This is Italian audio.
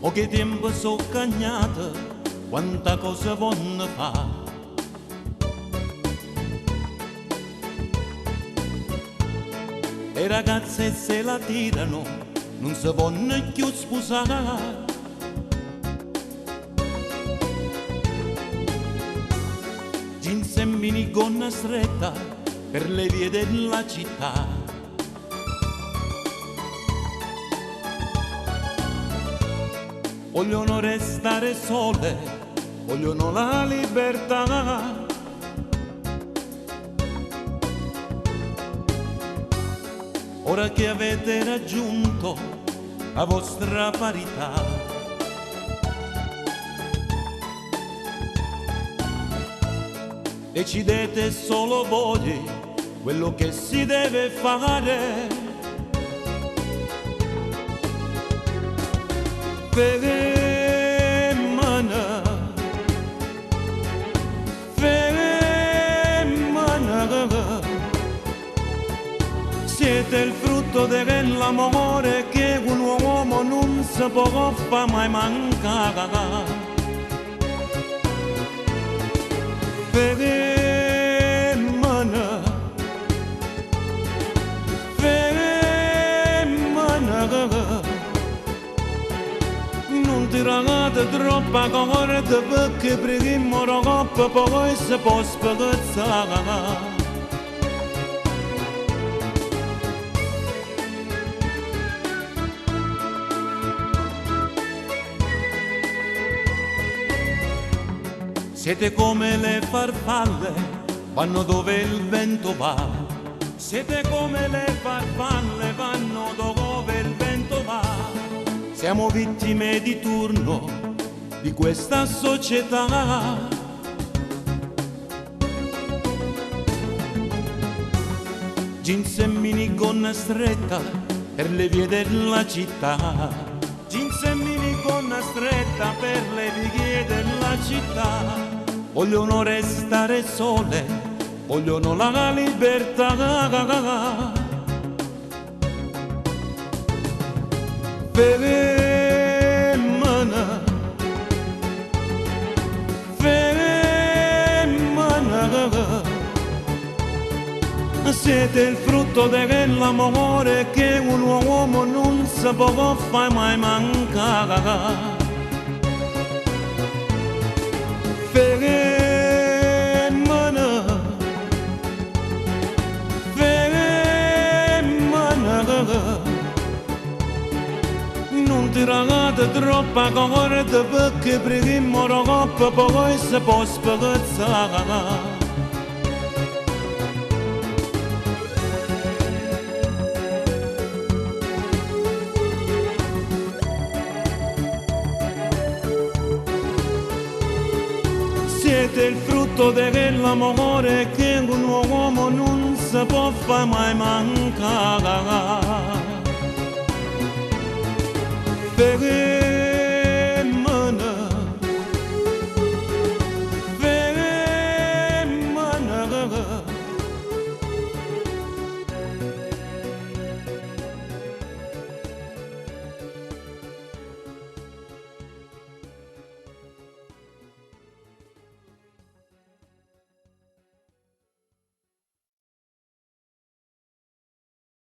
O che tempo so cagnata, quanta cosa vonno fa. Le ragazze se la tirano, non si vonno più sposare. Jeans e minigonna stretta per le vie della città. Vogliono restare sole, vogliono la libertà. Ora che avete raggiunto la vostra parità, decidete solo voi quello che si deve fare. Femmina, femmina, siete il frutto dell'amore che un uomo non si può far mai mancare. Femmina, femmina, non tirate troppa corda perché prima troppo poi si può spazzare. Siete come le farfalle, vanno dove il vento va. Siete come le farfalle, vanno dove il vento va. Siamo vittime di turno di questa società. Jeans e minigonna stretta per le vie della città. Jeans e minigonna stretta per le vie della città. Vogliono restare sole, vogliono la libertà. Femmina, femmina, siete il frutto dell'amore che un uomo non si può far mai mancare. Femmina, femmina, non tirate troppa corda perché prima troppo poi si può spazzare. Siete il frutto dell'amore che un uomo non si può far mai mancare.